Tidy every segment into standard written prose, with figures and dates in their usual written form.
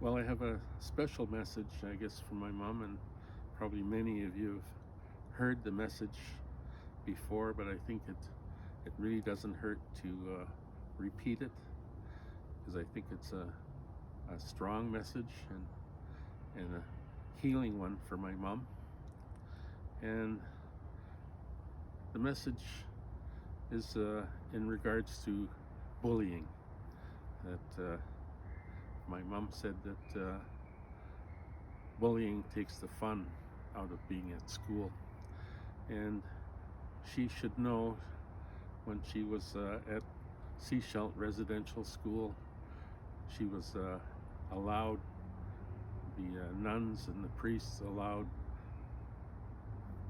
Well, I have a special message, I guess, from my mom, and probably many of you have heard the message before, but I think it really doesn't hurt to repeat it because I think it's a strong message and a healing one for my mom. And the message is in regards to bullying. That my mom said that bullying takes the fun out of being at school, and she should know when she was at Seashell Residential School, she was allowed, the nuns and the priests allowed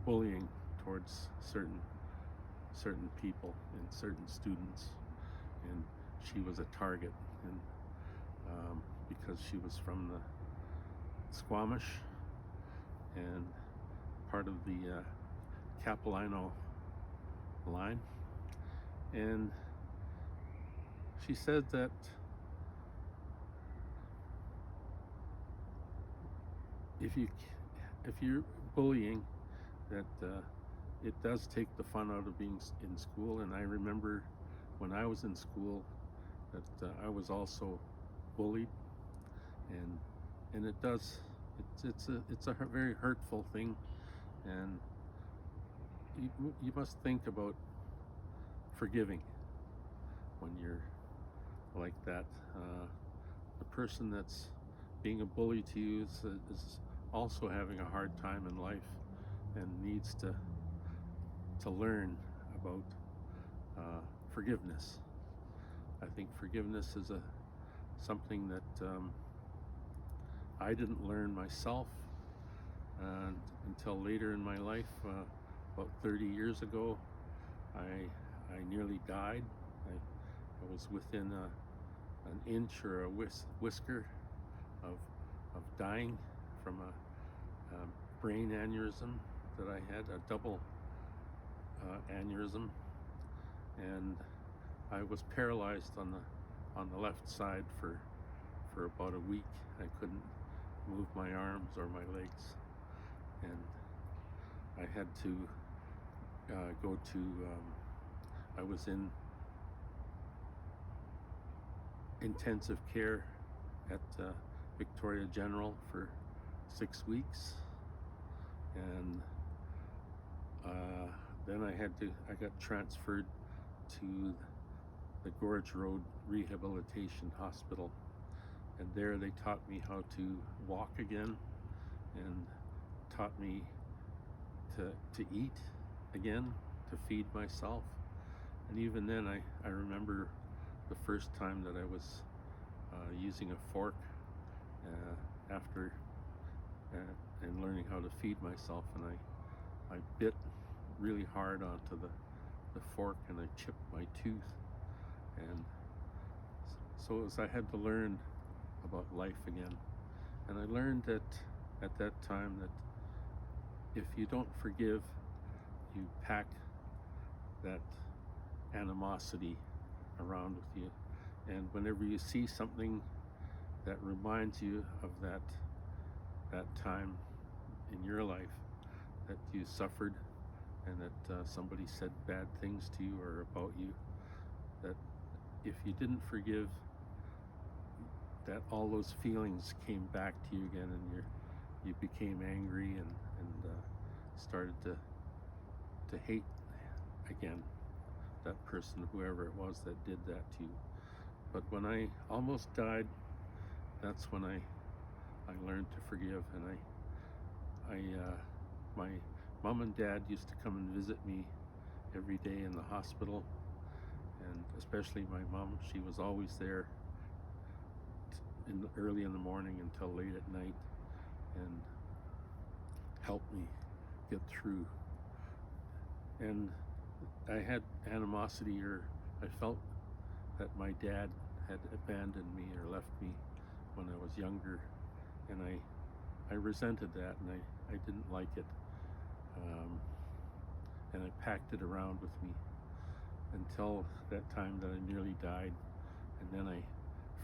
bullying towards certain people and certain students, and she was a target, and because she was from the Squamish and part of the Capilano line. And she said that if you if you're bullying, that it does take the fun out of being in school. And I remember when I was in school that I was also bullied, and it does, it's a very hurtful thing. And you must think about forgiving when you're like that. The person that's being a bully to you is also having a hard time in life and needs to learn about forgiveness. I think forgiveness is something that I didn't learn myself until later in my life. About 30 years ago, I nearly died. I was within an inch or a whisker of dying from a brain aneurysm that I had, a double aneurysm, and I was paralyzed on the left side for about a week. I couldn't move my arms or my legs, and I had to go to. I was in intensive care at Victoria General for 6 weeks, and then I got transferred to the Gorge Road Rehabilitation Hospital, and there they taught me how to walk again, and taught me to eat again, to feed myself. And even then, I remember the first time that I was using a fork after and learning how to feed myself, and I bit really hard onto the fork, and I chipped my tooth. And so I had to learn about life again. And I learned that at that time that if you don't forgive, you pack that animosity around with you. And whenever you see something that reminds you of that time in your life that you suffered, and that somebody said bad things to you or about you, that if you didn't forgive, that all those feelings came back to you again, and you became angry and started to hate again that person, whoever it was that did that to you. But when I almost died, that's when I learned to forgive. And my mom and dad used to come and visit me every day in the hospital, and especially my mom. She was always there early in the morning until late at night, and helped me get through. And I had animosity, or I felt that my dad had abandoned me or left me when I was younger, and I resented that, and I didn't like it, and I packed it around with me until that time that I nearly died. And then I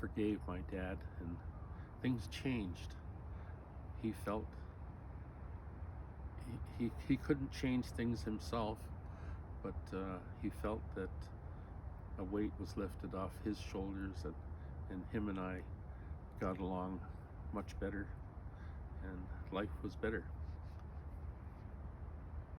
forgave my dad, and things changed. He felt he couldn't change things himself, but he felt that a weight was lifted off his shoulders, and him and I got along much better, and life was better.